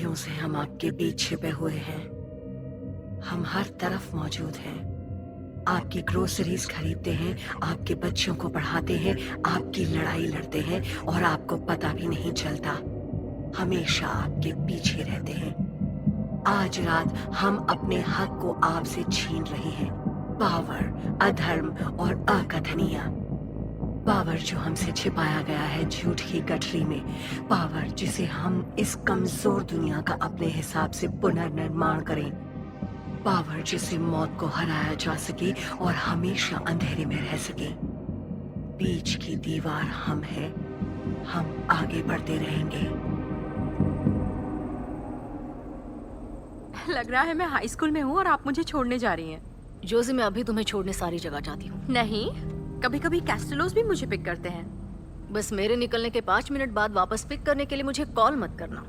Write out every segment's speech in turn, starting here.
सदियों से हम आपके बीच छिपे हुए हैं। हम हर तरफ मौजूद हैं। आपकी ग्रोसरीज खरीदते हैं, आपके बच्चों को पढ़ाते हैं, आपकी लड़ाई लड़ते हैं और आपको पता भी नहीं चलता। हमेशा आपके पीछे रहते हैं। आज रात हम अपने हक को आपसे छीन रहे हैं। पावर, अधर्म और अकथनीय पावर जो हमसे छिपाया गया है झूठ की गठरी में। पावर जिसे हम इस कमजोर दुनिया का अपने हिसाब से पुनर्निर्माण करें। पावर जिसे मौत को हराया जा सके और हमेशा अंधेरे में रह सके। बीच की दीवार हम हैं। हम आगे बढ़ते रहेंगे। लग रहा है मैं हाई स्कूल में हूँ और आप मुझे छोड़ने जा रही हैं। जोजी, मैं अभी तुम्हें छोड़ने सारी जगह जाती हूँ। नहीं, कभी कभी कैस्टलोस भी मुझे पिक करते हैं। बस मेरे निकलने के 5 मिनट बाद वापस पिक करने के लिए मुझे कॉल मत करना।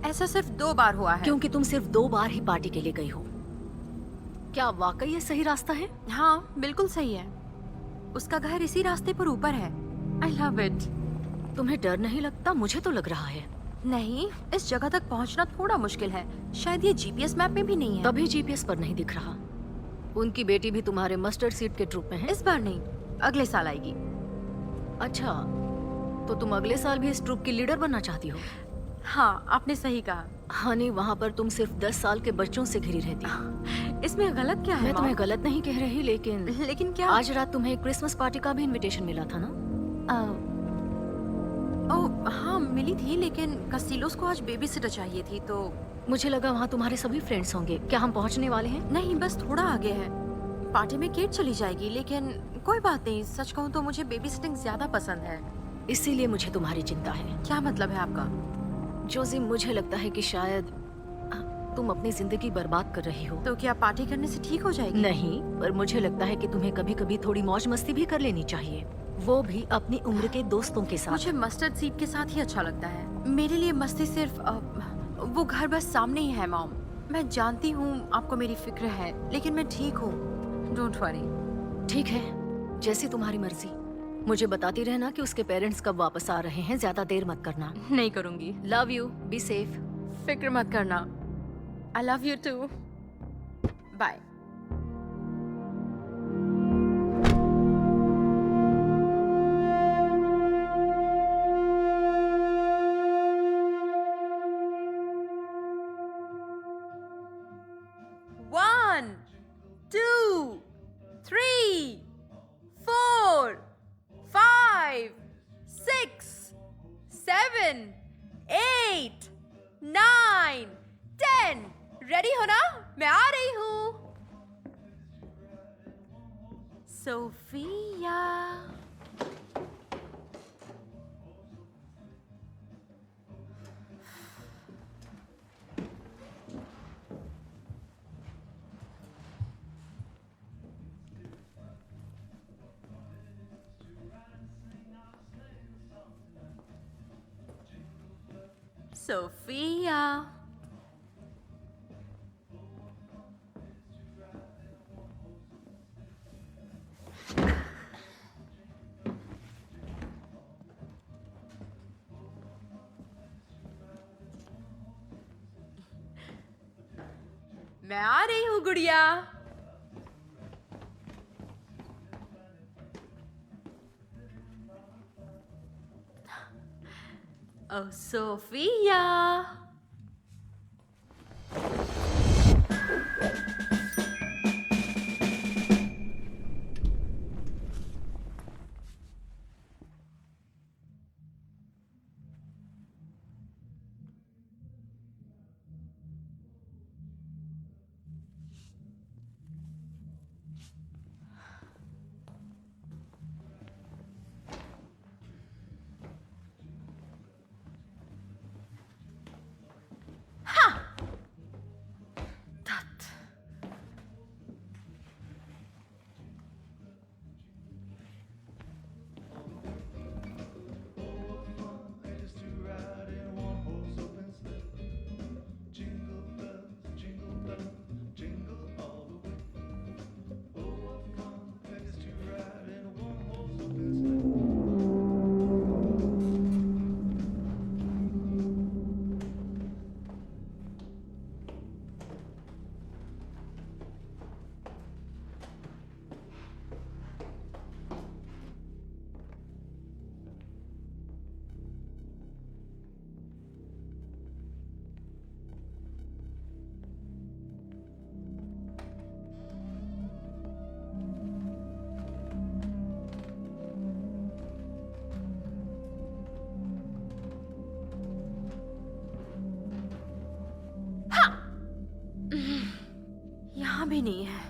ऐसा सिर्फ 2 बार हुआ है। क्योंकि तुम सिर्फ 2 बार ही पार्टी के लिए गई हो। क्या वाकई ये सही रास्ता है? हाँ, बिल्कुल सही है। उसका घर इसी रास्ते पर ऊपर है। I love it. तुम्हें डर नहीं लगता? मुझे तो लग रहा है। नहीं, इस जगह तक पहुँचना थोड़ा मुश्किल है। शायद ये जीपीएस मैप में भी नहीं है। तभी जीपीएस पर नहीं दिख रहा। उनकी बेटी भी तुम्हारे मस्टर्ड सीट के ट्रूप में है। इस बार नहीं, अगले साल आएगी। अच्छा, तो तुम अगले साल भी इस ट्रूप की लीडर बनना चाहती हो? हाँ, आपने सही कहा। हनी, वहाँ पर तुम सिर्फ 10 साल के बच्चों से घिरी रहती हो। इसमें गलत क्या है? मैं तुम्हें मॉम? गलत नहीं कह रही, लेकिन क्या? आज रात तुम्हें क्रिसमस पार्टी का भी इनविटेशन मिला था ना? ओह हाँ, मिली थी, लेकिन कस्टिलोस को आज बेबी सिटर चाहिए थी तो। मुझे लगा वहाँ तुम्हारे सभी फ्रेंड्स होंगे। क्या हम पहुँचने वाले हैं? नहीं, बस थोड़ा आगे है। पार्टी में केट चली जाएगी, लेकिन कोई बात नहीं। सच कहूँ तो मुझे बेबी सिटिंग ज्यादा पसंद है। इसीलिए मुझे तुम्हारी चिंता है। क्या मतलब है आपका? जोजी, मुझे लगता है कि शायद तुम अपनी जिंदगी बर्बाद कर रही हो। तो क्या पार्टी करने से ठीक हो जाएगी? नहीं, पर मुझे लगता है कि तुम्हें कभी कभी थोड़ी मौज मस्ती भी कर लेनी चाहिए, वो भी अपनी उम्र के दोस्तों के साथ। मुझे मस्टर्ड सीट के साथ ही अच्छा लगता है। मेरे लिए मस्ती सिर्फ वो घर बस सामने ही है मॉम। मैं जानती हूँ आपको मेरी फिक्र है, लेकिन मैं ठीक हूँ। Don't worry. ठीक है, जैसी तुम्हारी मर्जी। मुझे बताती रहना कि उसके पेरेंट्स कब वापस आ रहे हैं। ज्यादा देर मत करना। नहीं करूँगी। Love you, be safe. फिक्र मत करना। I love you too. Bye. One, two, three, four, five, six, seven, eight, nine, 10। Ready हो ना? मैं आ रही हूँ। सोफिया। सोफिया। मैं आ रही हूँ गुड़िया। ओह सोफिया। यहाँ भी नहीं है।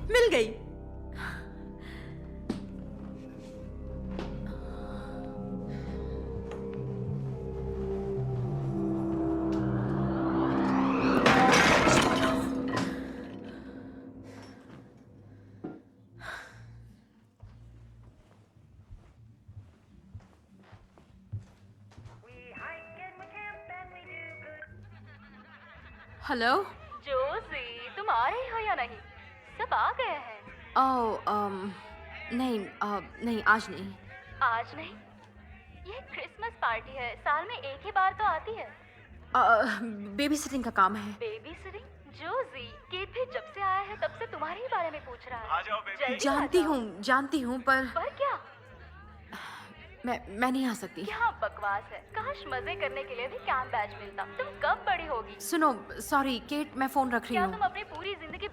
मिल गई। हेलो। जोसी, तुम आ रही हो या नहीं? सब आ गए हैं। नहीं, नहीं आज नहीं। आज नहीं? ये क्रिसमस पार्टी है, साल में एक ही बार तो आती है। बेबी सिटिंग का काम है। Baby sitting? जोसी, केट भी जब से आया है तब से तुम्हारे ही बारे में पूछ रहा है। आ जाओ बेबी। जल्दी जानती हूँ पर क्या? मैं नहीं आ सकती। क्या बकवास है। काश मजे करने के लिए भी कैंप बैच मिलता। तुम कब बड़ी होगी? सुनो, सॉरी केट, मैं फोन रख रही क्या हूँ। तुम अपनी पूरी जिंदगी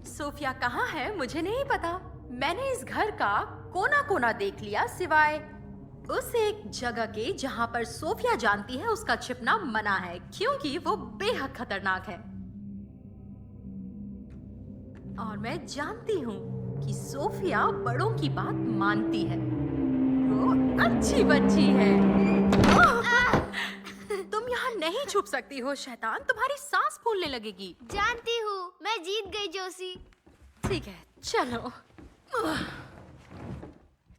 सोफिया कहाँ है मुझे नहीं पता। मैंने इस घर का कोना कोना देख लिया सिवाय उस एक जगह के जहाँ पर सोफिया जानती है उसका छिपना मना है क्योंकि वो बेहद खतरनाक है। और मैं जानती हूँ कि सोफिया बड़ों की बात मानती है। वो अच्छी बच्ची है। तुम यहाँ नहीं छुप सकती हो शैतान, तुम्हारी सांस फूलने लगेगी। जानती हूँ, मैं जीत गई जोसी। ठीक है, चलो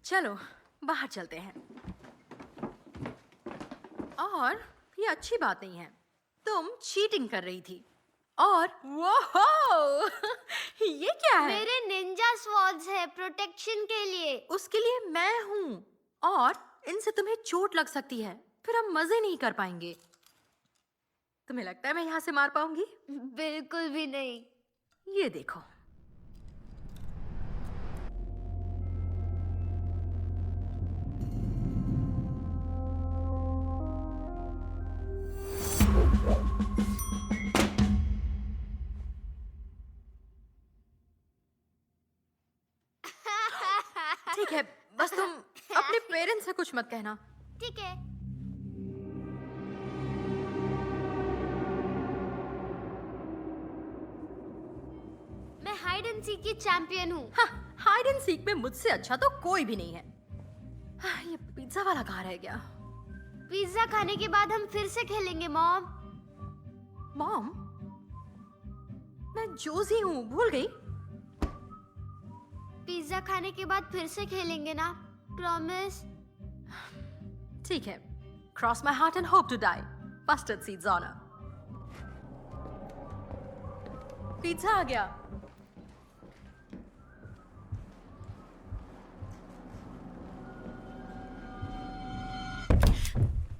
चलो बाहर चलते हैं। और ये अच्छी बात नहीं है, तुम चीटिंग कर रही थी। और वो ये क्या है? मेरे निंजा स्वॉर्ड्स है प्रोटेक्शन के लिए। उसके लिए मैं हूँ और इनसे तुम्हें चोट लग सकती है, फिर हम मजे नहीं कर पाएंगे। तुम्हें लगता है मैं यहाँ से मार पाऊंगी? बिल्कुल भी नहीं। ये देखो। ठीक है, बस तुम अपने पेरेंट्स से कुछ मत कहना। ठीक है। मैं हाइड एंड सीक की चैंपियन हूँ। हाँ, हाइड एंड सीक में मुझसे अच्छा तो कोई भी नहीं है। हाँ, ये पिज्जा वाला कहाँ रह गया? पिज्जा खाने के बाद हम फिर से खेलेंगे मॉम। मॉम, मैं जोजी हूँ, भूल गई? पिज्जा खाने के बाद फिर से खेलेंगे ना, प्रॉमिस? ठीक है। Cross my heart and hope to die. Mustard seeds on her. Pizza आ गया।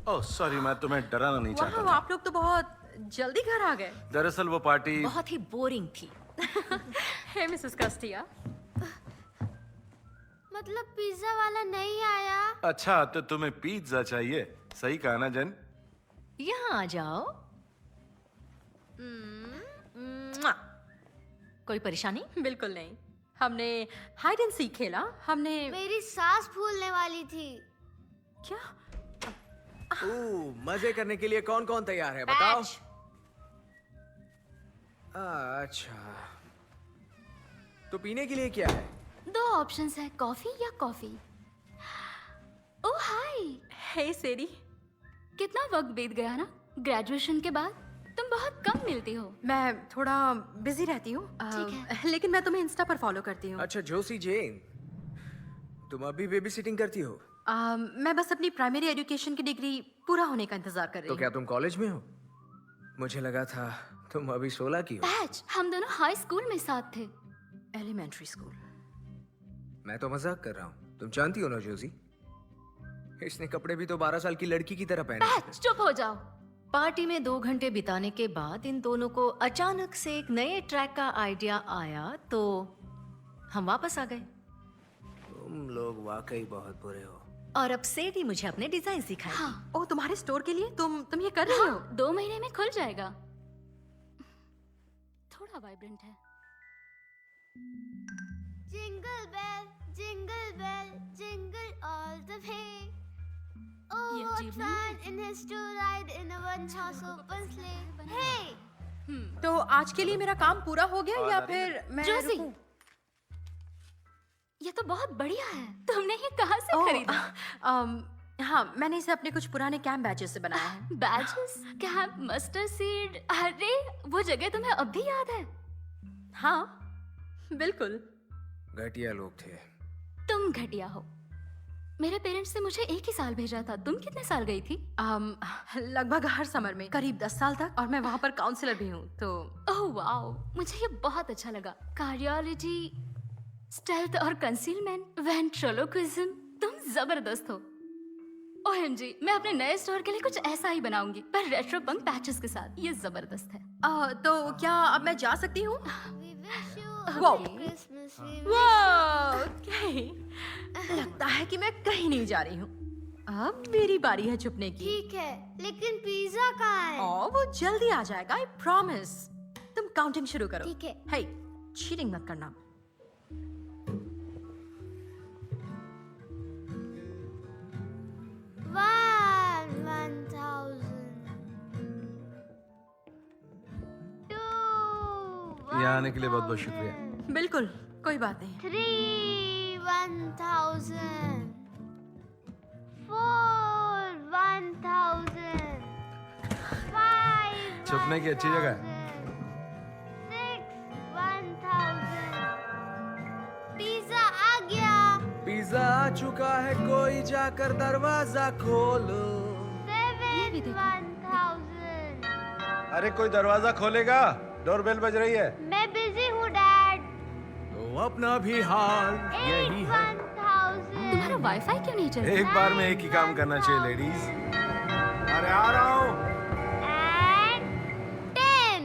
ओह सॉरी, मैं तुम्हें डराना नहीं चाहता वाह, था। आप लोग तो बहुत जल्दी घर आ गए। दरअसल वो पार्टी बहुत ही बोरिंग थी। हे मिसेस कस्टिया। मतलब पिज्जा वाला नहीं आया? अच्छा, तो तुम्हें पिज्जा चाहिए, सही कहा ना जन? यहाँ आ जाओ। म्वा। कोई परेशानी? बिल्कुल नहीं। हमने हाइड एंड सीक खेला। हमने मेरी सांस फूलने वाली थी। क्या? मजे करने के लिए कौन कौन तैयार है बताओ। अच्छा, तो पीने के लिए क्या है? दो ऑप्शंस है, कॉफी या कॉफी। ओह हाय, हे सेरी, कितना वक्त बीत गया ना ग्रेजुएशन के बाद। तुम बहुत कम मिलती हो। मैं थोड़ा बिजी रहती हूँ, ठीक लेकिन मैं तुम्हें इंस्टा पर फॉलो करती हूँ। अच्छा जोशी जेन, तुम अभी बेबी सिटिंग करती हो? मैं बस अपनी प्राइमरी एजुकेशन की डिग्री पूरा होने का इंतजार कर रही तो हूँ। क्या तुम कॉलेज में हो? मुझे लगा था तुम अभी 16 की हो। बैच, हम दोनों हाई स्कूल में साथ थे। Elementary school. मैं तो मजाक कर रहा हूँ। तुम जानती हो ना जोशी, इसने कपड़े भी तो 12 साल की लड़की की तरह पहने थे। बैच, चुप हो जाओ। पार्टी में 2 घंटे बिताने के बाद इन दोनों को अचानक से एक नए ट्रैक का आइडिया आया तो हम वापस आ गए। तुम लोग वाकई बहुत बुरे हो। और अब सेडी मुझे अपने डिजाइन सिखाए। हाँ, ओ, तुम्हारे स्टोर के लिए तुम ये कर रही हो? 2 महीने में खुल जाएगा। थोड़ा वाइब्रेंट है। Jingle bell, jingle all the way. Oh, ये what अजीब fun it is to ride in a one-horse open sleigh. Hey, तो आज के लिए मेरा काम पूरा हो गया या फिर मैं जोशी, रुकूं? ये तो बहुत बढ़िया है। तुमने ये कहाँ से ओह, खरीदा? हाँ, मैंने इसे अपने कुछ पुराने कैंप बैचेस से बनाया है। Batches, camp, mustard seed. अरे वो जगह तुम्हें अब भी याद है? हाँ, बिल्कुल। घटिया लोग थे। तुम घटिया हो। मेरे पेरेंट्स ने मुझे 1 ही साल भेजा था। तुम कितने साल गई थी? लगभग हर समर में, करीब 10 साल तक, और मैं वहाँ पर काउंसलर भी हूँ। तो ओह वाओ, मुझे ये बहुत अच्छा लगा। कार्डियोलॉजी, स्टेल्थ और कंसीलमेंट, वेंट्रोलोक्विज्म, तुम जबरदस्त हो। ओएमजी, मैं अपने नए स्टोर के लिए कुछ ऐसा ही बनाऊंगी, पर रेट्रो पंक पैचेस के साथ। ये जबरदस्त है। तो क्या अब मैं जा सकती हूँ? we wish you a Wow. Merry Christmas. We वाह, लगता है कि मैं कहीं नहीं जा रही हूँ। अब मेरी बारी है छुपने की। ठीक है, लेकिन पिज्जा कहाँ है? वो जल्दी आ जाएगा, आई प्रॉमिस। तुम काउंटिंग शुरू करो। ठीक है। हे, चीटिंग मत करना। One thousand. Two. यहाँ आने के लिए बहुत बहुत शुक्रिया। बिल्कुल, कोई बात नहीं। 3, 1000. 4, 1000. 5. छुपने की अच्छी जगह है। 6, 1000. पिज्जा आ गया. पिज्जा आ चुका है, कोई जाकर दरवाजा खोलो। 7, 1000. अरे कोई दरवाजा खोलेगा? डोरबेल बज रही है। मैं बिजी हूँ डैड. तो अपना भी हाल 8, यही है। 1000. तुम्हारा वाईफाई क्यों नहीं चल रहा? एक बार में एक ही काम करना चाहिए लेडीज। अरे आ रहा हूँ। And 10.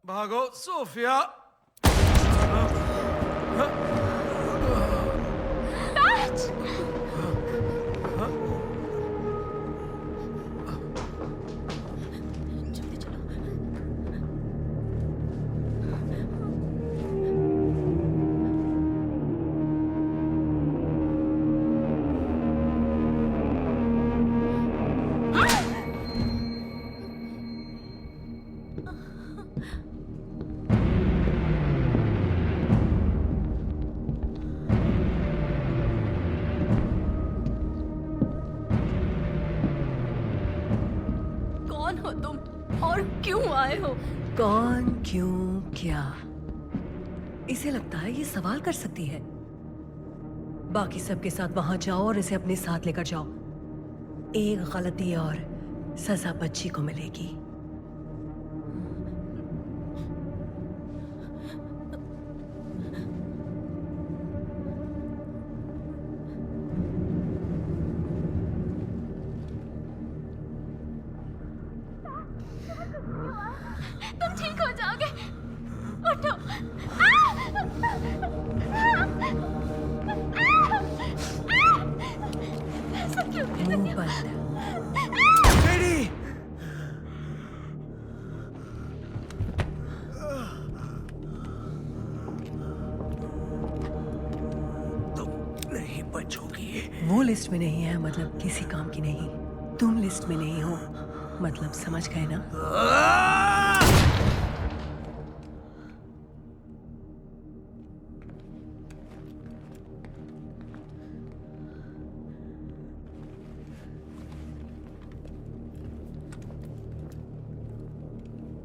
भागो सोफिया। जल्दी चलो। कौन हो तुम और क्यों आए हो? कौन, क्यों, क्या? इसे लगता है ये सवाल कर सकती है। बाकी सबके साथ वहां जाओ और इसे अपने साथ लेकर जाओ। एक गलती और सजा बच्ची को मिलेगी। तुम ठीक हो जाओगे। उठो। ऐसा क्यों कर रही मुंह हो? बंद। मेरी तुम नहीं बचोगी। वो लिस्ट में नहीं है मतलब किसी काम की नहीं। तुम लिस्ट में नहीं हो मतलब समझ गए ना।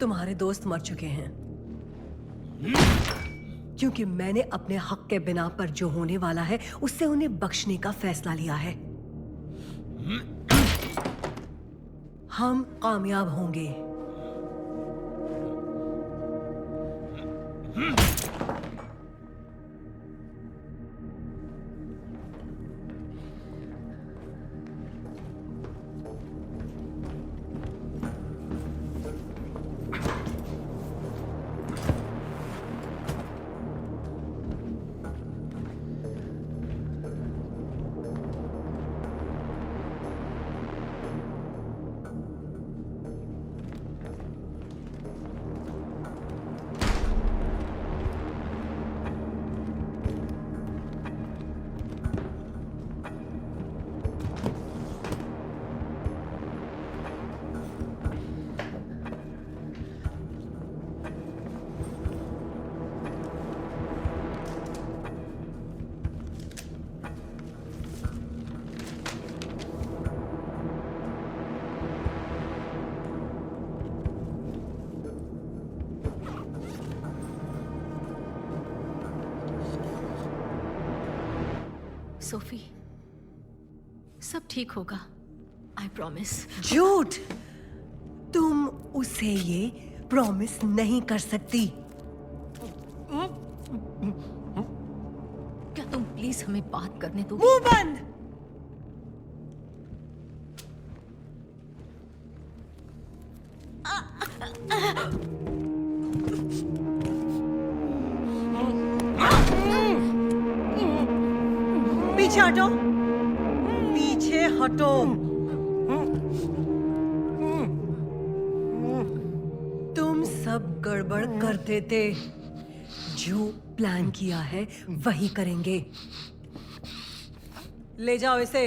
तुम्हारे दोस्त मर चुके हैं क्योंकि मैंने अपने हक के बिना पर जो होने वाला है उससे उन्हें बख्शने का फैसला लिया है। हम कामयाब होंगे। सोफी, सब ठीक होगा। I promise. झूठ। तुम उसे ये प्रॉमिस नहीं कर सकती। क्या तुम प्लीज हमें बात करने दो? मुंह बंद। पीछे हटो। पीछे हटो। तुम सब गड़बड़ करते थे। जो प्लान किया है वही करेंगे। ले जाओ इसे।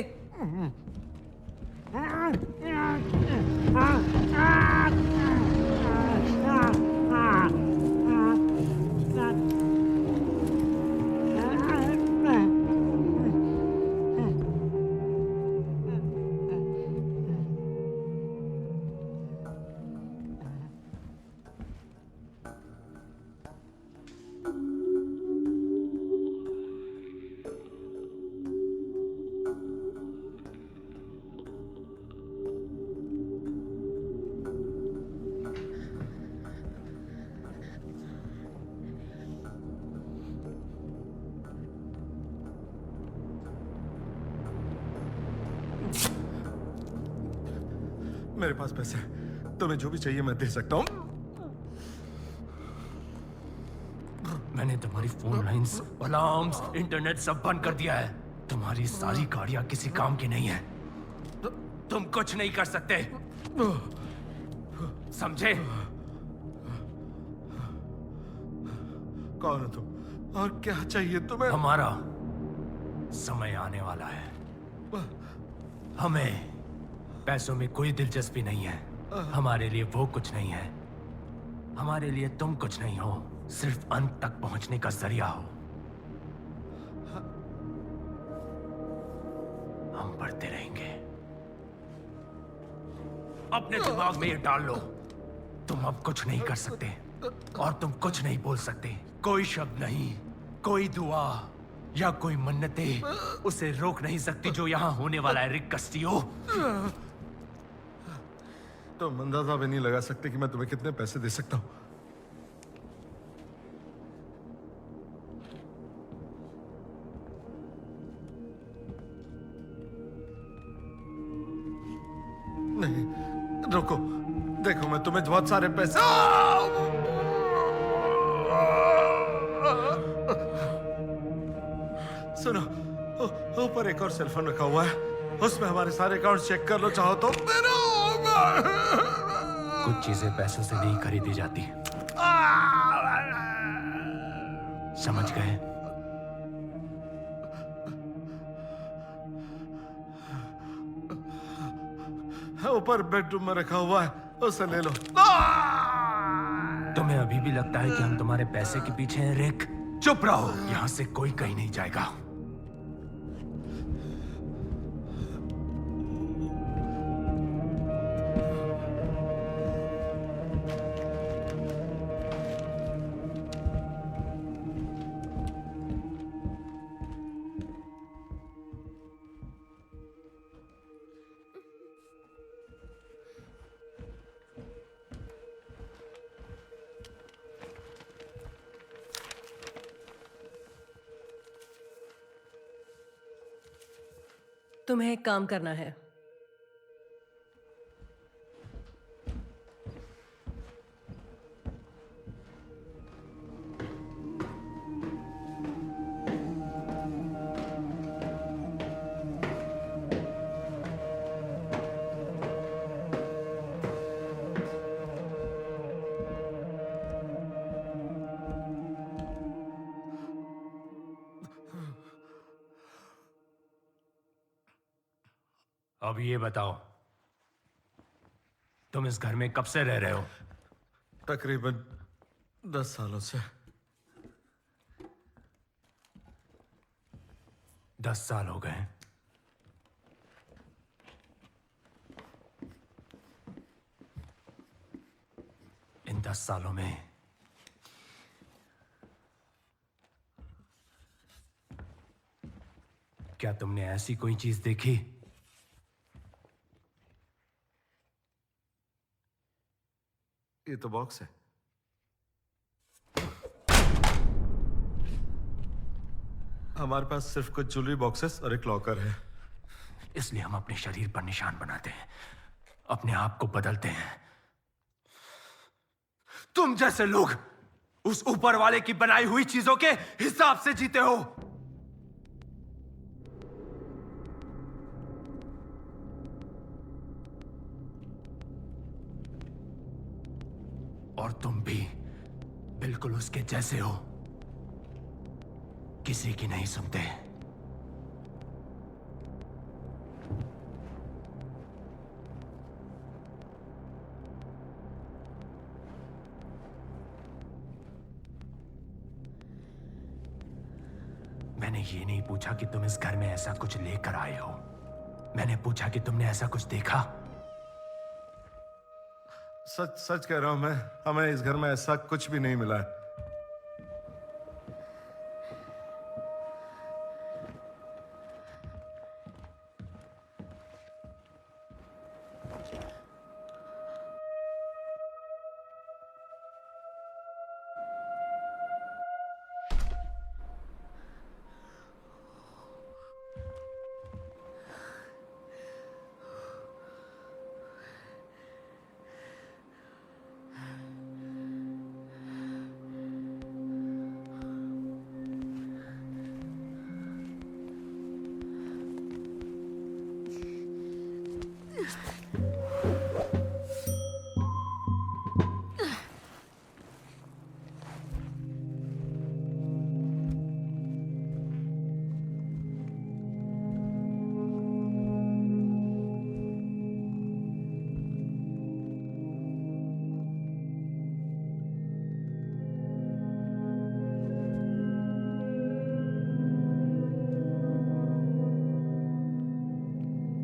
मेरे पास पैसे हैं। तुम्हें जो भी चाहिए मैं दे सकता हूँ। मैंने तुम्हारी फोन लाइंस, अलार्म्स, इंटरनेट सब बंद कर दिया है। तुम्हारी सारी गाड़ियां किसी काम की नहीं है। तुम कुछ नहीं कर सकते, समझे? कौन हो तुम और क्या चाहिए तुम्हें? हमारा समय आने वाला है। हमें पैसों में कोई दिलचस्पी नहीं है। हमारे लिए वो कुछ नहीं है। हमारे लिए तुम कुछ नहीं हो, सिर्फ अंत तक पहुंचने का जरिया हो। हम बढ़ते रहेंगे। अपने दिमाग में ये डाल लो, तुम अब कुछ नहीं कर सकते और तुम कुछ नहीं बोल सकते। कोई शब्द नहीं, कोई दुआ या कोई मन्नतें उसे रोक नहीं सकती जो यहां होने वाला है। रिक कस्टियो, तुम अंदाजा भी नहीं लगा सकते कि मैं तुम्हें कितने पैसे दे सकता हूँ। नहीं, रुको। देखो मैं तुम्हें बहुत सारे पैसे सुनो, ऊपर एक और सेलफोन रखा हुआ है, उसमें हमारे सारे अकाउंट चेक कर लो चाहो तो। कुछ चीजें पैसों से नहीं खरीदी जाती, समझ गए? ऊपर बेडरूम में रखा हुआ है, उसे ले लो। तुम्हें अभी भी लगता है कि हम तुम्हारे पैसे के पीछे हैं रिक? चुप रहो, यहां से कोई कहीं नहीं जाएगा। तुम्हें एक काम करना है। अब ये बताओ, तुम इस घर में कब से रह रहे हो? तकरीबन 10 सालों से। 10 साल हो गए। इन 10 सालों में क्या तुमने ऐसी कोई चीज देखी ये तो बॉक्स है। हमारे पास सिर्फ कुछ ज्वेलरी बॉक्सेस और एक लॉकर है। इसलिए हम अपने शरीर पर निशान बनाते हैं, अपने आप को बदलते हैं। तुम जैसे लोग उस ऊपर वाले की बनाई हुई चीजों के हिसाब से जीते हो। और तुम भी बिल्कुल उसके जैसे हो, किसी की नहीं सुनते। मैंने ये नहीं पूछा कि तुम इस घर में ऐसा कुछ लेकर आए हो, मैंने पूछा कि तुमने ऐसा कुछ देखा। सच सच कह रहा हूं मैं, हमें इस घर में ऐसा कुछ भी नहीं मिला है।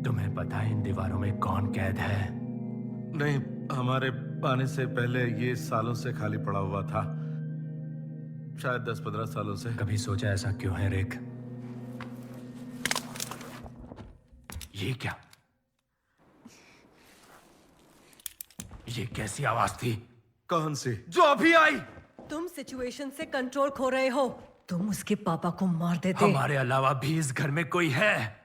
तुम्हें पता है इन दीवारों में कौन कैद है? नहीं, हमारे आने से पहले ये सालों से खाली पड़ा हुआ था, शायद 10-15 सालों से। कभी सोचा ऐसा क्यों है रिक? ये क्या? ये कैसी आवाज थी? कौन सी? जो अभी आई। तुम सिचुएशन से कंट्रोल खो रहे हो। तुम उसके पापा को मार देते। हमारे अलावा भी इस घर में कोई है?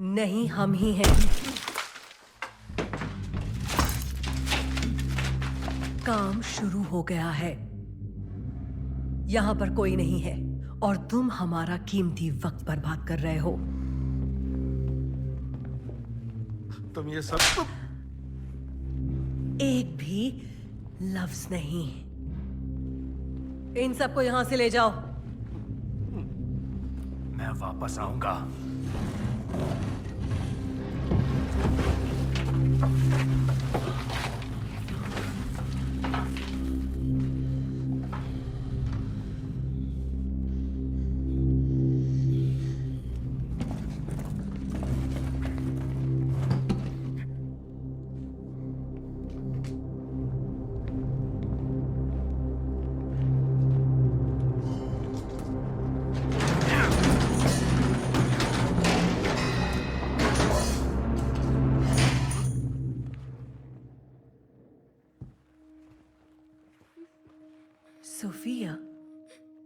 नहीं, हम ही हैं। काम शुरू हो गया है। यहां पर कोई नहीं है और तुम हमारा कीमती वक्त बर्बाद कर रहे हो। तुम ये सब एक भी लफ्ज नहीं। इन सबको यहां से ले जाओ। मैं वापस आऊंगा। सोफिया,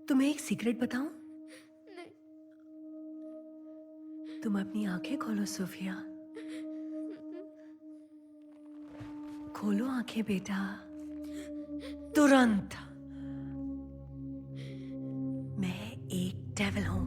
तुम्हें एक सीक्रेट बताऊं? नहीं। तुम अपनी आंखें खोलो सोफिया। खोलो आंखें बेटा, तुरंत। मैं एक डेविल हूं।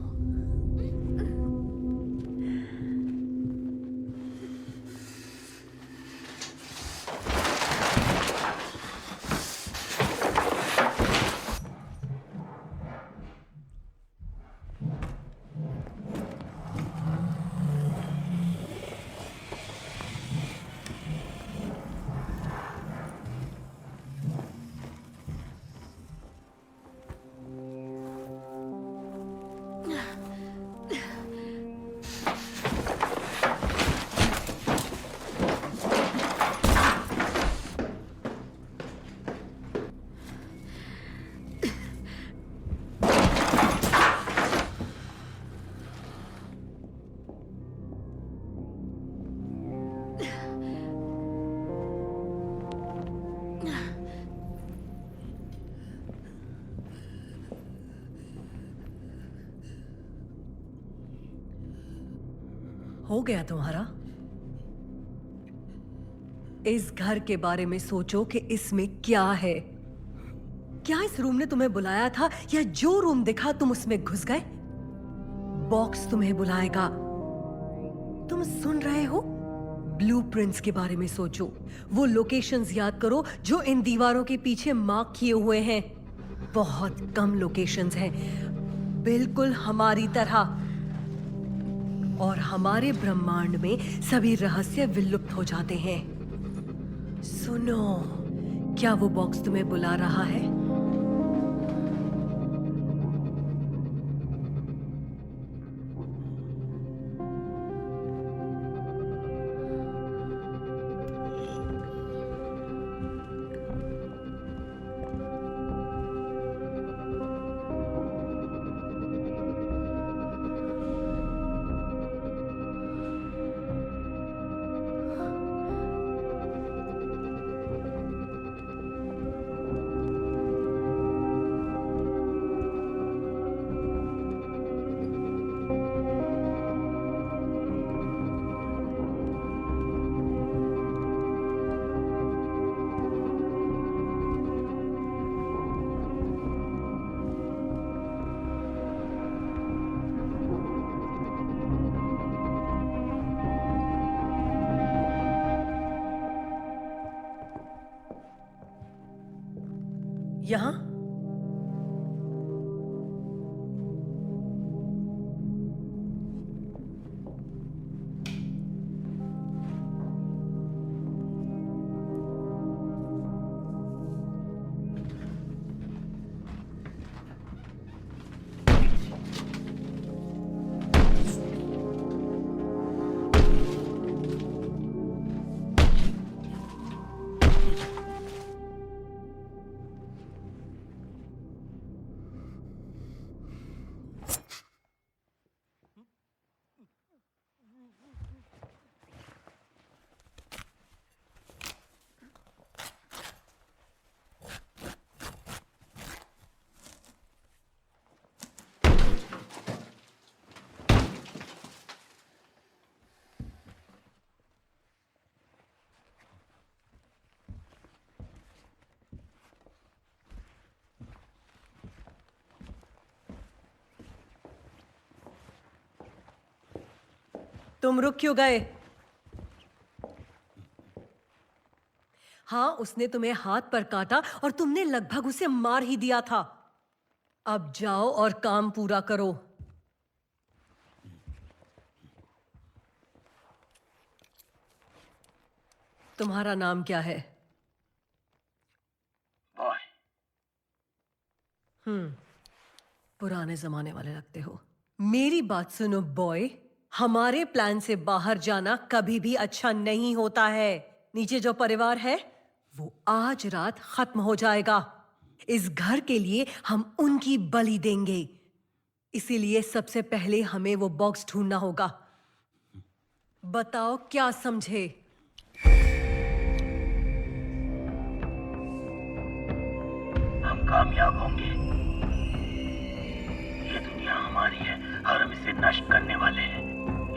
हो गया तुम्हारा? इस घर के बारे में सोचो कि इसमें क्या है। क्या इस रूम ने तुम्हें बुलाया था या जो रूम दिखा तुम उसमें घुस गए? बॉक्स तुम्हें बुलाएगा। तुम सुन रहे हो? ब्लूप्रिंट्स के बारे में सोचो। वो लोकेशंस याद करो जो इन दीवारों के पीछे मार्क किए हुए हैं। बहुत कम लोकेशंस हैं, बिल्कुल हमारी तरह। और हमारे ब्रह्मांड में सभी रहस्य विलुप्त हो जाते हैं। सुनो, क्या वो बॉक्स तुम्हें बुला रहा है? यहां? तुम रुक क्यों गए? हाँ, उसने तुम्हें हाथ पर काटा और तुमने लगभग उसे मार ही दिया था। अब जाओ और काम पूरा करो। तुम्हारा नाम क्या है? बॉय। पुराने जमाने वाले लगते हो। मेरी बात सुनो बॉय, हमारे प्लान से बाहर जाना कभी भी अच्छा नहीं होता है। नीचे जो परिवार है वो आज रात खत्म हो जाएगा। इस घर के लिए हम उनकी बलि देंगे, इसीलिए सबसे पहले हमें वो बॉक्स ढूंढना होगा। बताओ क्या समझे? हम कामयाब होंगे। ये दुनिया हमारी है और हम इसे नष्ट करने वाले हैं,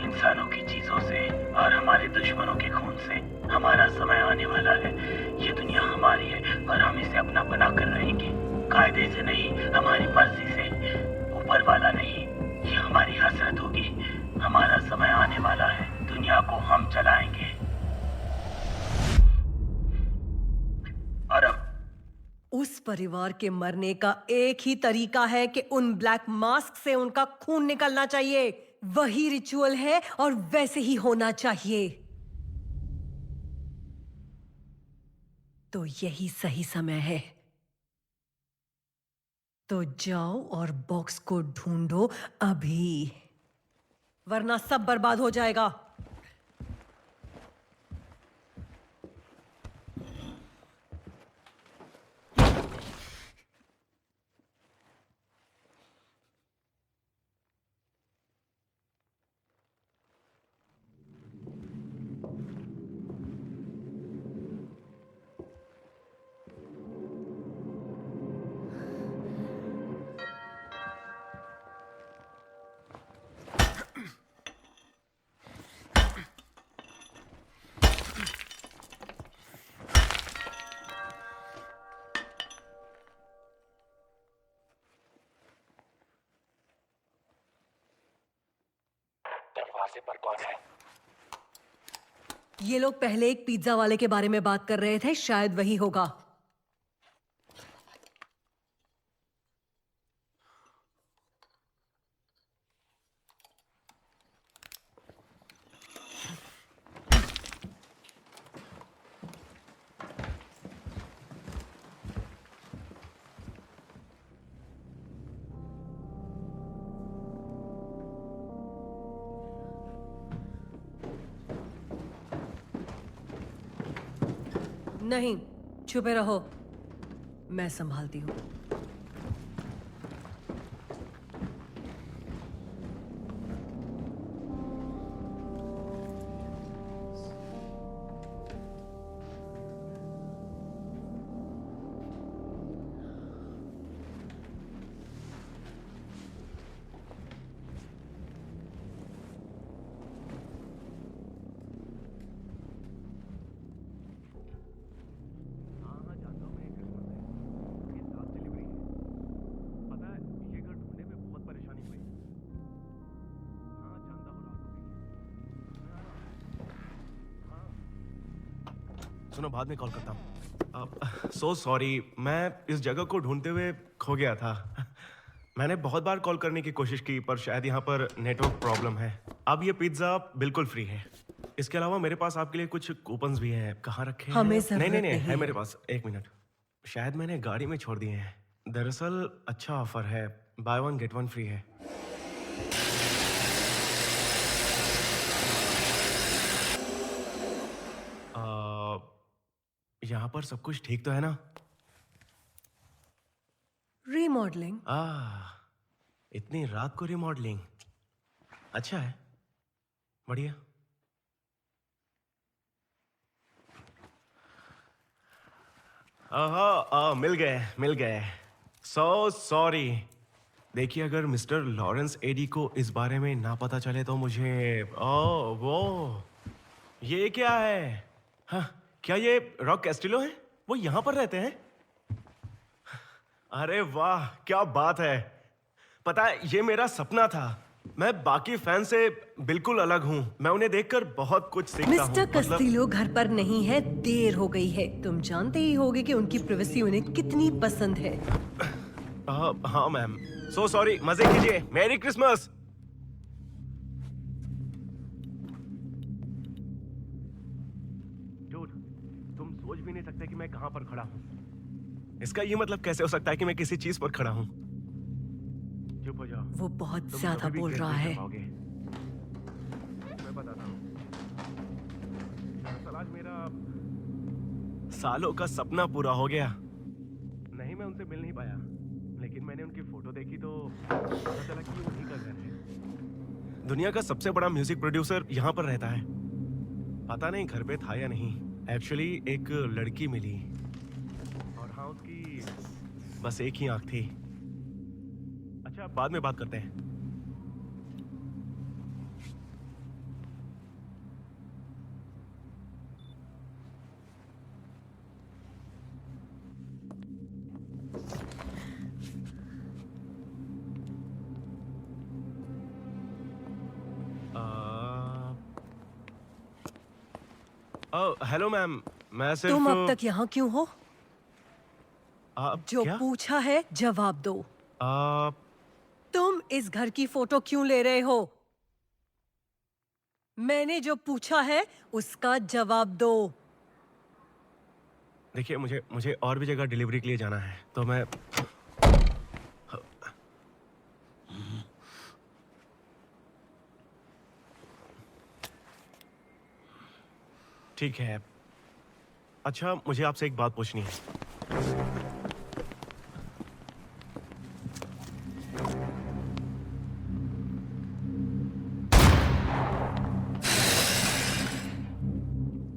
इंसानों की चीजों से और हमारे दुश्मनों के खून से। हमारा समय आने वाला है। ये दुनिया हमारी है और हम इसे अपना बना कर रहेंगे, कायदे से नहीं, हमारी मर्जी से। ऊपर वाला नहीं, ये हमारी हसरत होगी। हमारा समय आने वाला है, दुनिया को हम चलाएंगे। और अब उस परिवार के मरने का एक ही तरीका है कि उन ब्लैक मास्क से उनका खून निकलना चाहिए। वही रिचुअल है और वैसे ही होना चाहिए। तो यही सही समय है। तो जाओ और बॉक्स को ढूंढो अभी, वरना सब बर्बाद हो जाएगा। दरवाजे पर कौन है? ये लोग पहले एक पिज्जा वाले के बारे में बात कर रहे थे, शायद वही होगा। नहीं, छुपे रहो, मैं संभालती हूं। सुनो, बाद में कॉल करता हूँ। सो सॉरी, मैं इस जगह को ढूंढते हुए खो गया था। मैंने बहुत बार कॉल करने की कोशिश की, पर शायद यहाँ पर नेटवर्क प्रॉब्लम है। अब ये पिज्ज़ा बिल्कुल फ्री है। इसके अलावा मेरे पास आपके लिए कुछ कूपन्स भी हैं। कहाँ रखे हैं? हमें जरूरत नहीं, नहीं है मेरे पास। एक मिनट, शायद मैंने गाड़ी में छोड़ दिए हैं। दरअसल अच्छा ऑफर है, by one get one free है। यहाँ पर सब कुछ ठीक तो है ना? रीमॉडलिंग? इतनी रात को रीमॉडलिंग अच्छा है, बढ़िया। मिल गए। So sorry. देखिए, अगर मिस्टर लॉरेंस एडी को इस बारे में ना पता चले तो मुझे वो ये क्या है? हाँ, क्या ये रॉक कैस्टिलो है? वो यहाँ पर रहते हैं? अरे वाह, क्या बात है। पता है, ये मेरा सपना था। मैं बाकी फैन से बिल्कुल अलग हूँ। मैं उन्हें देखकर बहुत कुछ सीखता हूँ। मिस्टर कस्टिलो घर पर नहीं है, देर हो गई है। तुम जानते ही होगे कि उनकी प्राइवेसी उन्हें कितनी पसंद है। हाँ मैम, सो सॉरी। मजे कीजिए। मेरी क्रिसमस। तुम सोच भी नहीं सकते कि मैं कहाँ पर खड़ा हूँ। इसका ये मतलब कैसे हो सकता है कि मैं किसी चीज पर खड़ा हूँ? चुप हो जाओ। वो बहुत तुम ज्यादा कभी बोल भी रहा guess है। नहीं कर पाओगे। मैं बताता हूँ। दरअसल आज मेरा सालों का सपना पूरा हो गया। नहीं, मैं उनसे मिल नहीं पाया, लेकिन मैंने उनकी फोटो देखी तो पता चला कि ये उन्हीं का घर है। दुनिया का सबसे बड़ा म्यूजिक प्रोड्यूसर यहाँ पर रहता है। पता नहीं घर पे था या नहीं। एक्चुअली एक लड़की मिली और हाँ, उसकी बस एक ही आंख थी। अच्छा, बाद में बात करते हैं। हेलो मैम, मैं सिर्फ तुम अब तक यहाँ क्यों हो? जो क्या? पूछा है जवाब दो। आ, तुम इस घर की फोटो क्यों ले रहे हो? मैंने जो पूछा है उसका जवाब दो। देखिए, मुझे और भी जगह डिलीवरी के लिए जाना है, तो मैं ठीक है। अच्छा, मुझे आपसे एक बात पूछनी है।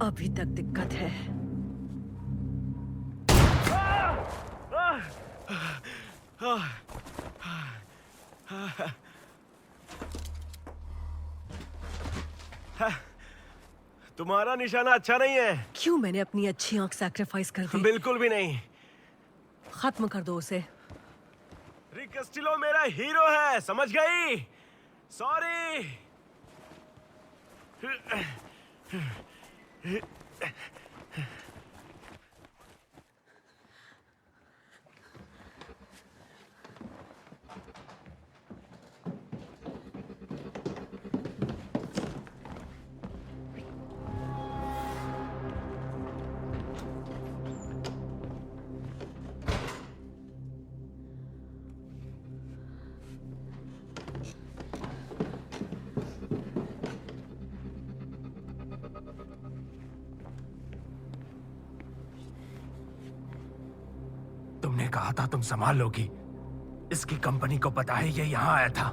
अभी तक दिक्कत है। तुम्हारा निशाना अच्छा नहीं है। क्यों मैंने अपनी अच्छी आंख सैक्रिफाइस कर दी? बिल्कुल भी नहीं। खत्म कर दो उसे। रिक कास्टिलो मेरा हीरो है, समझ गई? सॉरी। तुमने कहा था तुम संभाल लोगी। इसकी कंपनी को पता है ये यहाँ आया था।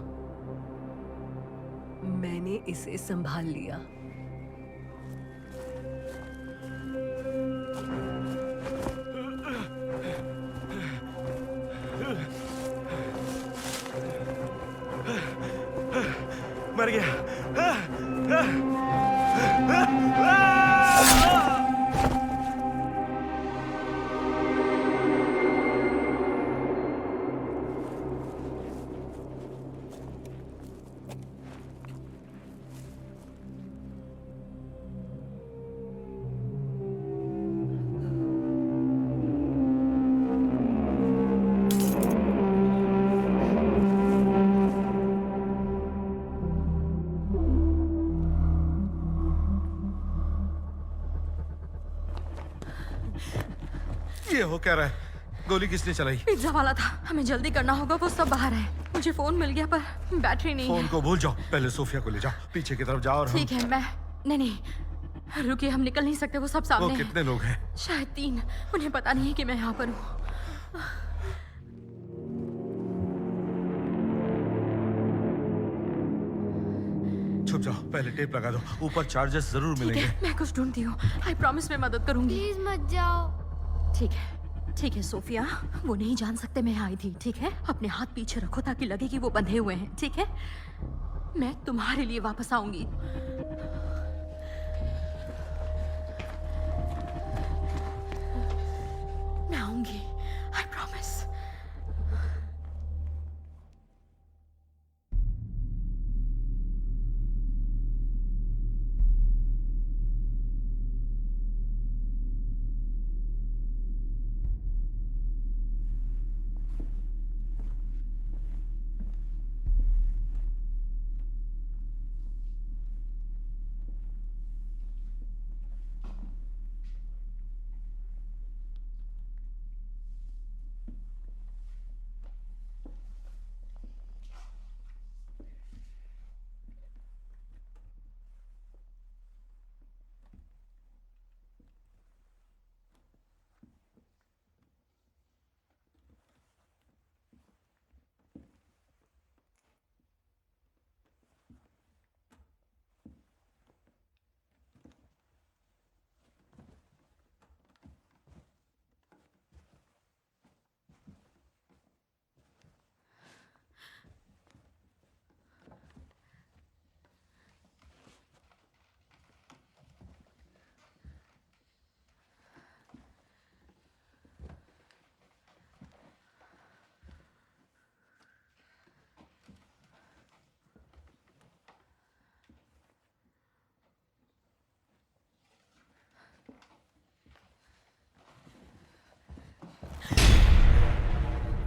मैंने इसे संभाल लिया। मर गया। ये हो क्या रहा है? गोली किसने चलाई? पिज्जा वाला था। हमें जल्दी करना होगा, वो सब बाहर है। मुझे फोन मिल गया पर बैटरी नहीं फोन है। को भूल जाओ, पहले सोफिया को ले जाओ, पीछे की तरफ जाओ और ठीक है, मैं नहीं, रुकिए, हम निकल नहीं सकते, वो सब वो सामने हैं। कितने लोग हैं? शायद 3। उन्हें पता नहीं है कि मैं यहाँ पर हूँ। छुप जाओ, पहले टेप लगा दो, ऊपर चार्जेस जरूर ठीक मिलेंगे। है, मैं कुछ ढूंढती हूँ। आई प्रॉमिस मैं मदद करूंगी। प्लीज मत जाओ। ठीक है सोफिया, वो नहीं जान सकते मैं आई थी, ठीक है? अपने हाथ पीछे रखो ताकि लगे कि वो बंधे हुए हैं, ठीक है? मैं तुम्हारे लिए वापस आऊंगी। मैं आऊंगी, आई प्रॉमिस।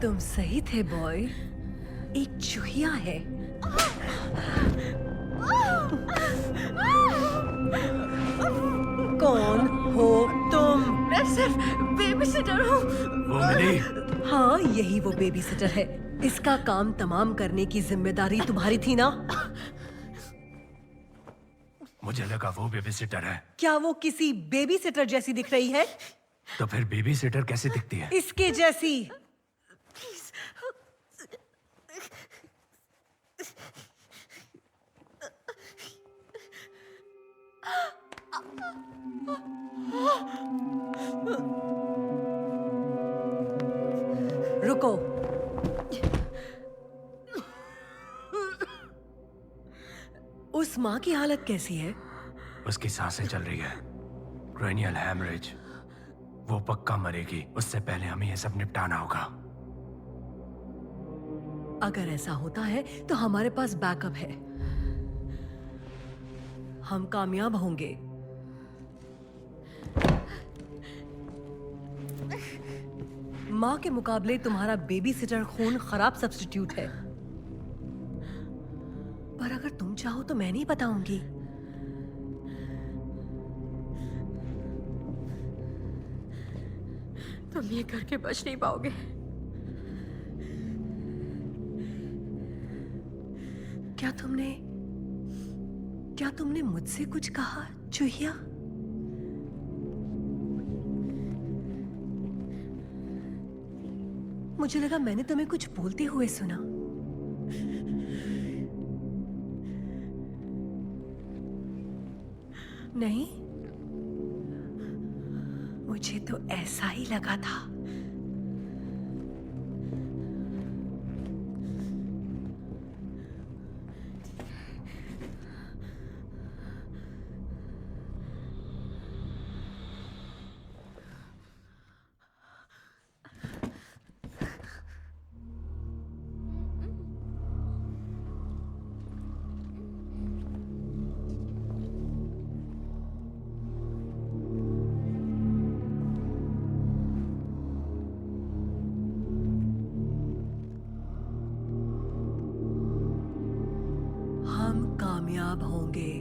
तुम सही थे बॉय, एक चूहिया है। कौन हो तुम? मैं सिर्फ बेबी सिटर हूँ। वो मिली? हाँ, यही वो बेबी सिटर है। इसका काम तमाम करने की जिम्मेदारी तुम्हारी थी ना? मुझे लगा वो बेबी सिटर है। क्या वो किसी बेबी सिटर जैसी दिख रही है? तो फिर बेबी सिटर कैसे दिखती है? इसके जैसी। रुको। उस माँ की हालत कैसी है? उसकी सांसें चल रही है, क्रेनियल हैमरेज। वो पक्का मरेगी। उससे पहले हमें ये सब निपटाना होगा। अगर ऐसा होता है तो हमारे पास बैकअप है। हम कामयाब होंगे। माँ के मुकाबले तुम्हारा बेबी सिटर खून खराब सब्स्टिट्यूट है। पर अगर तुम चाहो तो मैं नहीं बताऊंगी। तुम ये करके बच नहीं पाओगे। क्या तुमने मुझसे कुछ कहा, चूहिया? मुझे लगा मैंने तुम्हें कुछ बोलते हुए सुना। नहीं, मुझे तो ऐसा ही लगा था। हम कामयाब होंगे।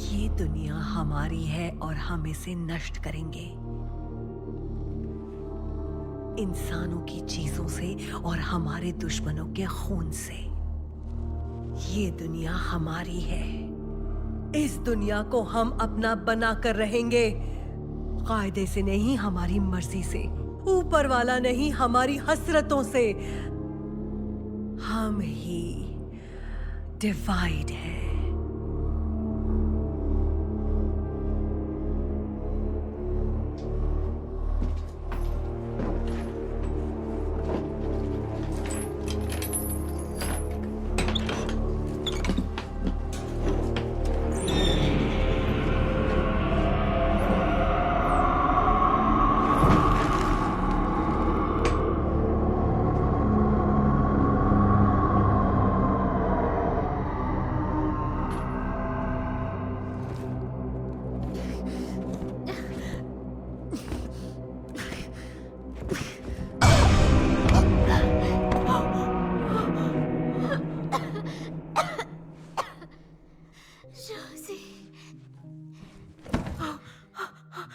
ये दुनिया हमारी है और हम इसे नष्ट करेंगे, इंसानों की चीजों से और हमारे दुश्मनों के खून से। ये दुनिया हमारी है। इस दुनिया को हम अपना बना कर रहेंगे, कायदे से नहीं, हमारी मर्जी से। ऊपर वाला नहीं, हमारी हसरतों से। हम ही डिवाइड है।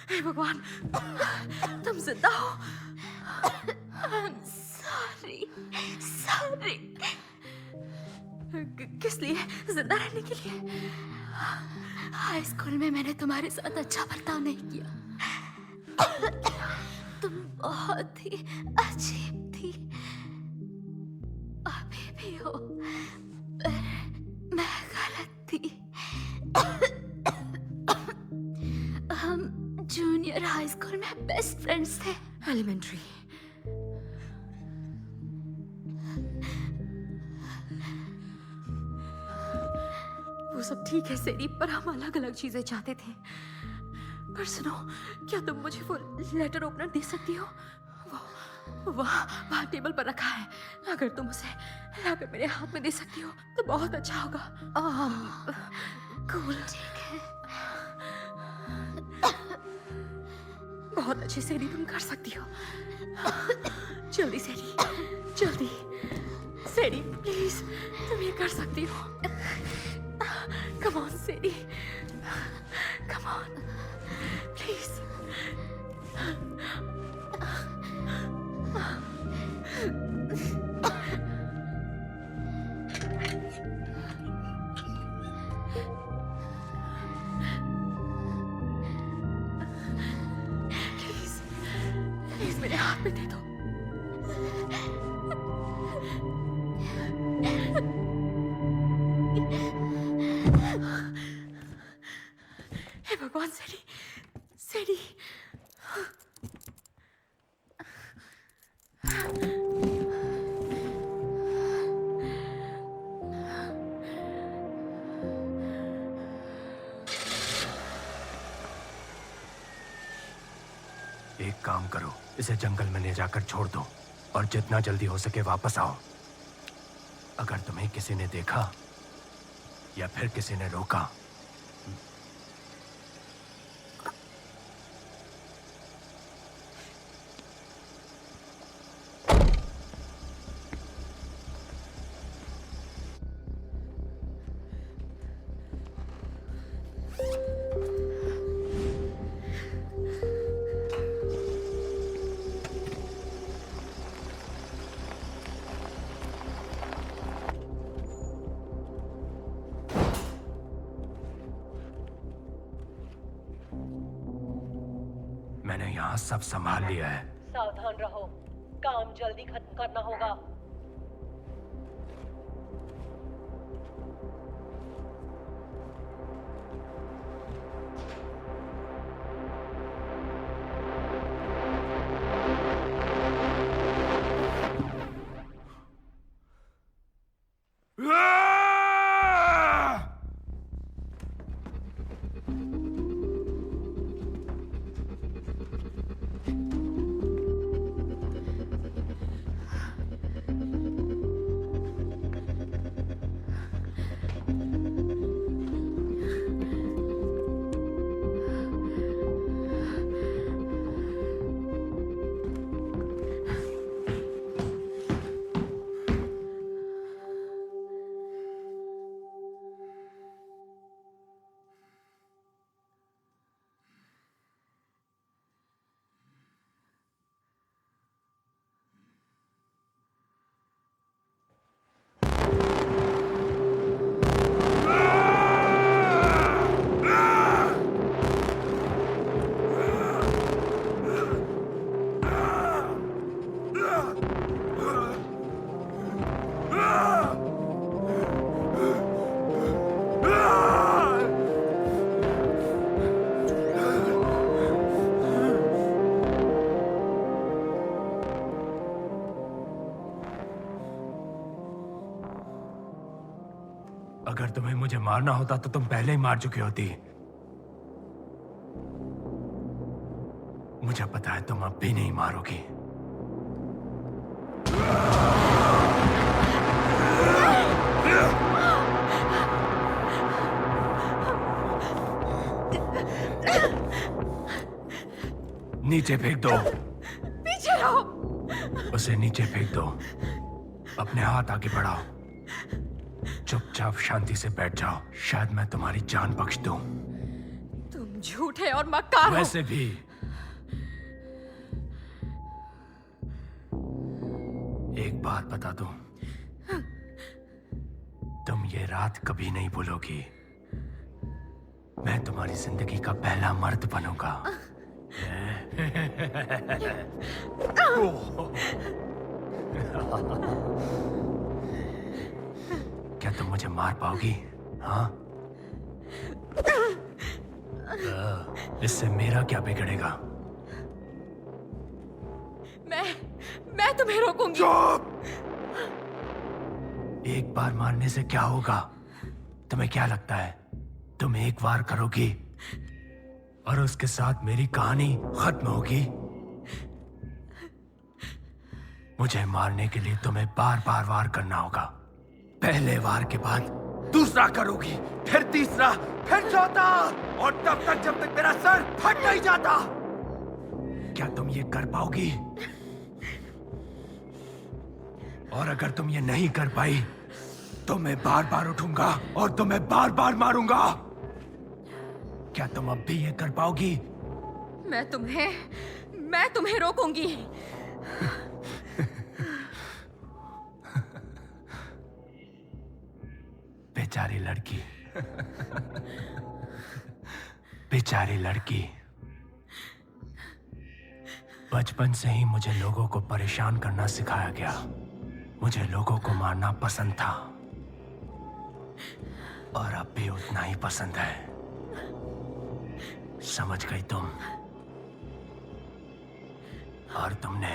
हे भगवान, तुम जिंदा हो। सॉरी। किस लिए? जिंदा रहने के लिए? हाई स्कूल में मैंने तुम्हारे साथ अच्छा बर्ताव नहीं किया। तुम बहुत ही अजीब थी। अभी भी हो, पर मैं गलत थी। हम जूनियर हाई स्कूल में बेस्ट फ्रेंड्स थे। एलिमेंट्री। वो सब ठीक है सेरी, पर हम अलग अलग चीजें चाहते थे। पर सुनो, क्या तुम मुझे वो लेटर ओपनर दे सकती हो? वो वहाँ टेबल पर रखा है। अगर तुम उसे लाकर मेरे हाथ में दे सकती हो तो बहुत अच्छा होगा। कूल। ठीक है। बहुत अच्छी सेडी, तुम कर सकती हो। जल्दी सेडी, जल्दी सेडी, प्लीज, तुम ये कर सकती हो। Come on Sadie, come on, please. Please, please मेरे हाथ में दे दो। हे भगवान, सेडी, सेडी। एक काम करो, इसे जंगल में ले जाकर छोड़ दो और जितना जल्दी हो सके वापस आओ। अगर तुम्हें किसी ने देखा या फिर किसी ने रोका, मैंने यहाँ सब संभाल लिया है। सावधान रहो, काम जल्दी खत्म करना होगा। अगर तुम्हें मुझे मारना होता तो तुम पहले ही मार चुकी होती। मुझे पता है तुम अब भी नहीं मारोगी। नीचे फेंक दो। पीछे रहो। उसे नीचे फेंक दो। अपने हाथ आगे बढ़ाओ। चुपचाप शांति से बैठ जाओ, शायद मैं तुम्हारी जान बख्श दूं। तुम झूठे और मक्कार हो। वैसे भी एक बात बता दूं, तुम ये रात कभी नहीं भूलोगी। मैं तुम्हारी जिंदगी का पहला मर्द बनूंगा। क्या तुम मुझे मार पाओगी? हाँ? इससे मेरा क्या बिगड़ेगा? मैं तुम्हें रोकूंगी। चुप! एक बार मारने से क्या होगा? तुम्हें क्या लगता है तुम एक बार करोगी और उसके साथ मेरी कहानी खत्म होगी? मुझे मारने के लिए तुम्हें बार बार वार करना होगा। पहले वार के बाद दूसरा करोगी, फिर तीसरा, फिर चौथा, और तब तक जब तक मेरा सर फट नहीं जाता। क्या तुम ये कर पाओगी? और अगर तुम ये नहीं कर पाई तो मैं बार बार उठूंगा और तुम्हें बार बार मारूंगा। क्या तुम अब भी ये कर पाओगी? मैं तुम्हें रोकूंगी। बेचारी लड़की। बेचारी लड़की। बचपन से ही मुझे लोगों को परेशान करना सिखाया गया। मुझे लोगों को मारना पसंद था और अब भी उतना ही पसंद है। समझ गई तुम? और तुमने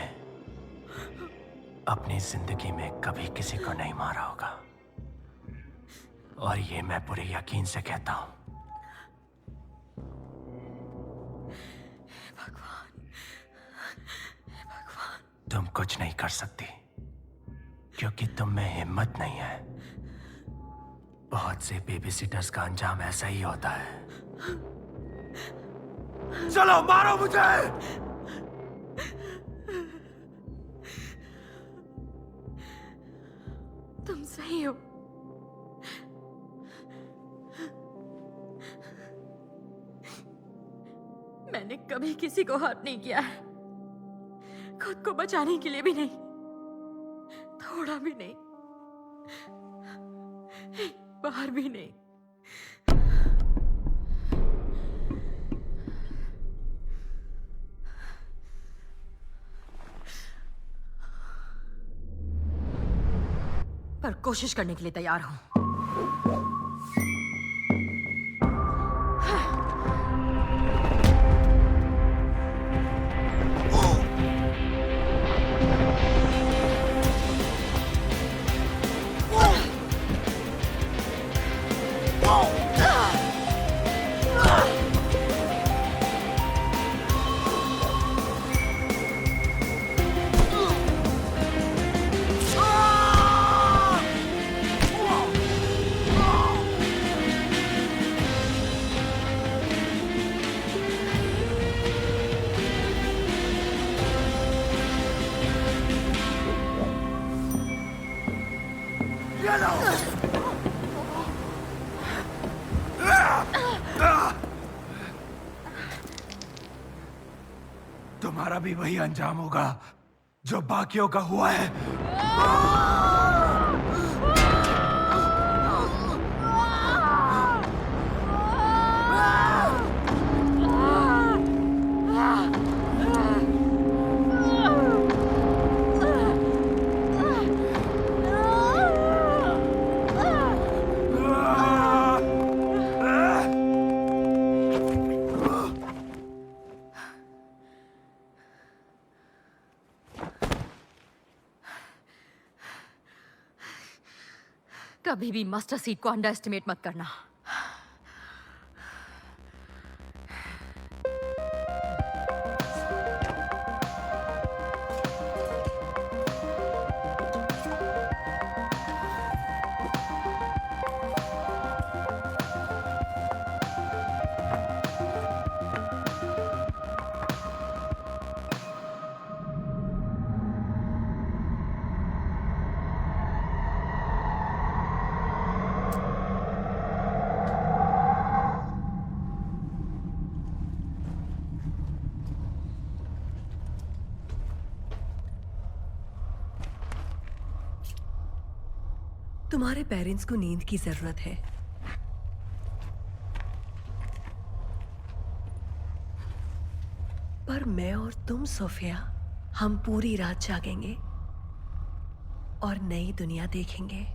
अपनी जिंदगी में कभी किसी को नहीं मारा होगा, और ये मैं पूरे यकीन से कहता हूं। तुम कुछ नहीं कर सकती क्योंकि तुम में हिम्मत नहीं है। बहुत से बेबी सिटर्स का अंजाम ऐसा ही होता है। चलो मारो मुझे। तुम सही हो। मैंने कभी किसी को हर्ट नहीं किया है, खुद को बचाने के लिए भी नहीं, थोड़ा भी नहीं, एक बार भी नहीं। पर कोशिश करने के लिए तैयार हूं। तुम्हारा भी वही अंजाम होगा जो बाकियों का हुआ है। कभी भी मास्टर सीड को अंडर एस्टिमेट मत करना। तुम्हारे पेरेंट्स को नींद की जरूरत है। पर मैं और तुम सोफिया, हम पूरी रात जागेंगे और नई दुनिया देखेंगे।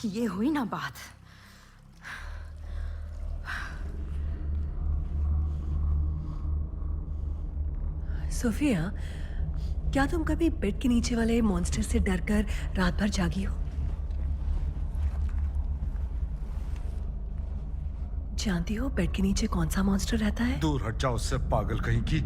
ये हुई ना बात। सोफिया, क्या तुम कभी बेड के नीचे वाले मॉन्स्टर से डरकर रात भर जागी हो? जानती हो बेड के नीचे कौन सा मॉन्स्टर रहता है? दूर हट जाओ उससे, पागल कहीं की।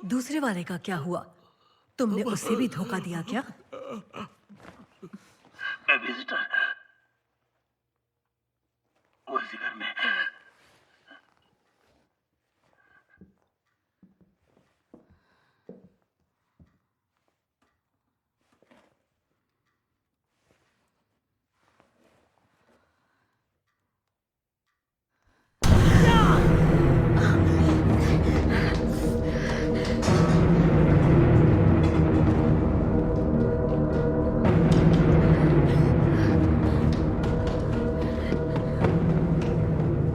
दूसरे वाले का क्या हुआ? तुमने उसे भी धोखा दिया क्या? विजिटर, वो इसी घर में।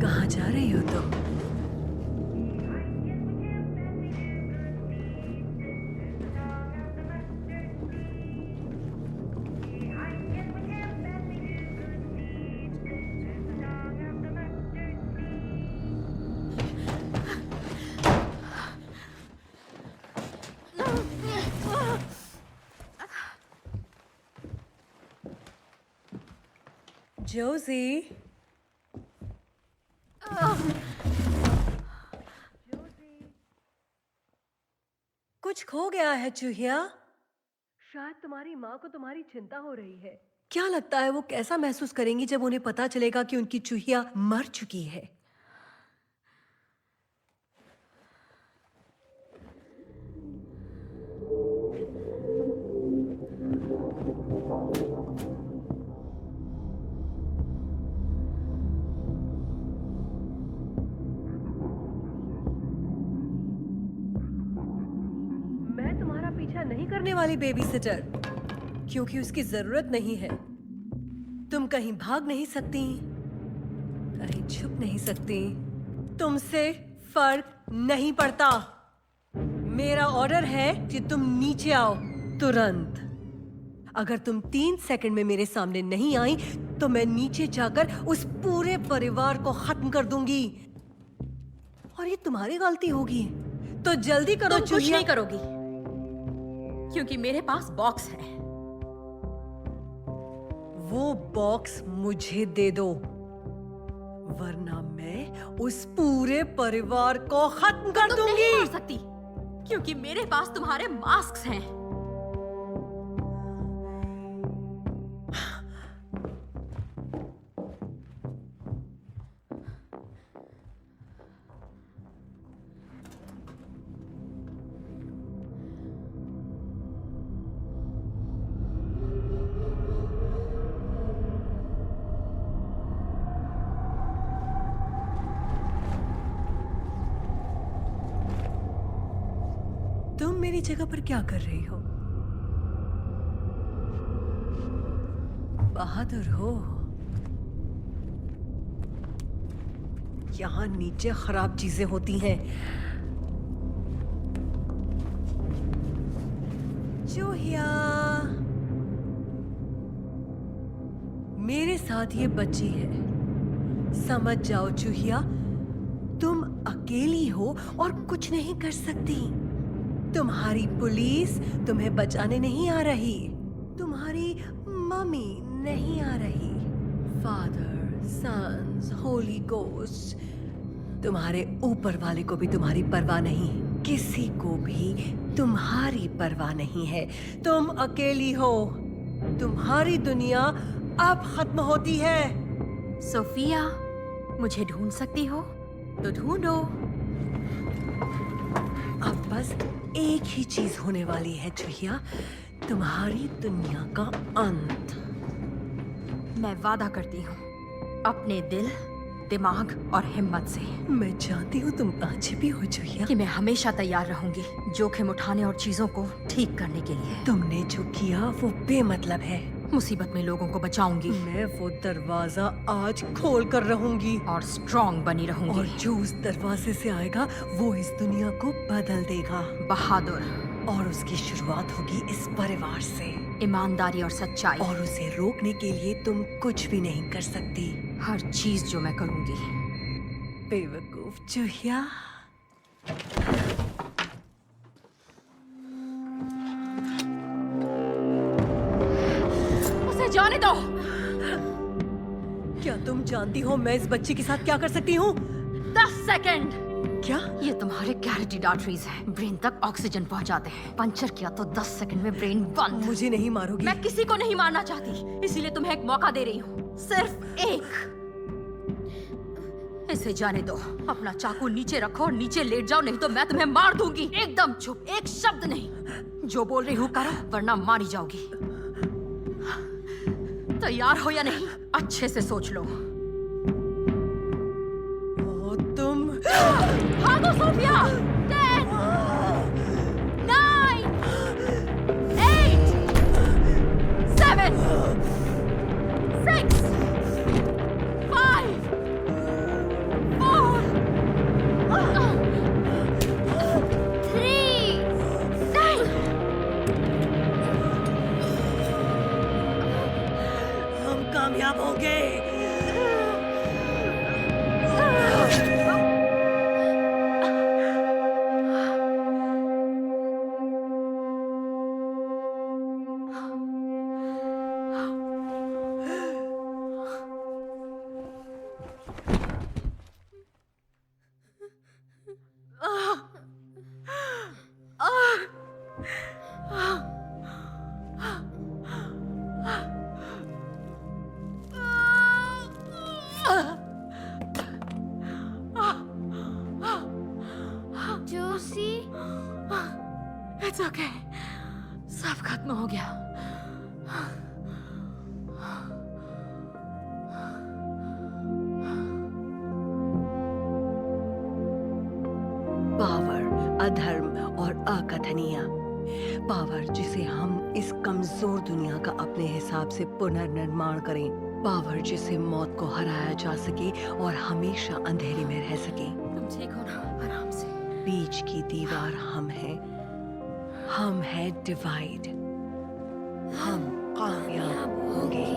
कहाँ जा रही हो तुम? जोजी, कुछ खो गया है चूहिया। शायद तुम्हारी माँ को तुम्हारी चिंता हो रही है। क्या लगता है वो कैसा महसूस करेंगी जब उन्हें पता चलेगा कि उनकी चूहिया मर चुकी है? मैं तुम्हारा पीछा नहीं करने वाली बेबी सिटर, क्योंकि उसकी जरूरत नहीं है। तुम कहीं भाग नहीं सकती, कहीं छुप नहीं सकती। तुमसे फर्क नहीं पड़ता। मेरा ऑर्डर है कि तुम नीचे आओ तुरंत। अगर तुम 3 सेकंड में मेरे सामने नहीं आई तो मैं नीचे जाकर उस पूरे परिवार को खत्म कर दूंगी। और ये तुम्हारी गलती होगी, तो जल्दी करो। तुम कुछ नहीं करोगी, क्योंकि मेरे पास बॉक्स है। वो बॉक्स मुझे दे दो, वरना मैं उस पूरे परिवार को खत्म कर तुम दूंगी। नहीं मार सकती, क्योंकि मेरे पास तुम्हारे मास्क हैं। तुम मेरी जगह पर क्या कर रही हो? बहादुर हो। यहाँ नीचे खराब चीजें होती हैं। चूहिया, मेरे साथ ये बच्ची है। समझ जाओ चूहिया, तुम अकेली हो और कुछ नहीं कर सकती। तुम्हारी पुलिस तुम्हें बचाने नहीं आ रही। तुम्हारी मम्मी नहीं आ रही। फादर, सन्स, होली गोस्ट, तुम्हारे ऊपर वाले को भी तुम्हारी परवाह नहीं। किसी को भी तुम्हारी परवाह नहीं है। तुम अकेली हो। तुम्हारी दुनिया अब खत्म होती है। सोफिया, मुझे ढूंढ सकती हो तो ढूंढो। अब बस एक ही चीज होने वाली है चूहिया, तुम्हारी दुनिया का अंत। मैं वादा करती हूँ अपने दिल, दिमाग और हिम्मत से मैं जानती हूँ तुम आज भी हो चूहिया। कि मैं हमेशा तैयार रहूंगी जोखिम उठाने और चीजों को ठीक करने के लिए। तुमने जो किया वो बेमतलब है। मुसीबत में लोगों को बचाऊंगी मैं वो दरवाजा आज खोल कर रहूंगी और स्ट्रॉन्ग बनी रहूंगी। और जो उस दरवाजे से आएगा वो इस दुनिया को बदल देगा। बहादुर, और उसकी शुरुआत होगी इस परिवार से। ईमानदारी और सच्चाई। और उसे रोकने के लिए तुम कुछ भी नहीं कर सकती। हर चीज जो मैं करूंगी। बेवकूफ चूहिया। उसे जाने दो। क्या तुम जानती हो मैं इस बच्ची के साथ क्या कर सकती हूँ? 10 सेकंड। क्या? ये तुम्हारे कैरोटिड आर्टरीज हैं। ब्रेन तक ऑक्सीजन पहुंचाते हैं। पंचर किया तो 10 सेकंड में ब्रेन बंद। मुझे नहीं मारोगी? मैं किसी को नहीं मारना चाहती, इसीलिए तुम्हें एक मौका दे रही हूँ। सिर्फ एक। इसे जाने दो। अपना चाकू नीचे रखो और नीचे लेट जाओ, नहीं तो मैं तुम्हें मार दूंगी। एकदम चुप, एक शब्द नहीं। जो बोल रही हूँ करो, वरना मारी जाओगी। तैयार हो या नहीं? अच्छे से सोच लो। तुम भागो सोफिया। 10, 9, 8, 7, 6, 5, 4, 3, 9। हम कामयाब होंगे। Joshi, it's okay. सब खत्म हो गया। पावर, अधर्म और अकथनीय। पावर जिसे हम इस कमजोर दुनिया का अपने हिसाब से पुनर्निर्माण करें। पावर जिसे मौत को हराया जा सके और हमेशा अंधेरे में रह सके। तुम ठीक हो ना? आराम से। बीच की दीवार हम हैं। हम हैं डिवाइड। हम कामयाब होंगे।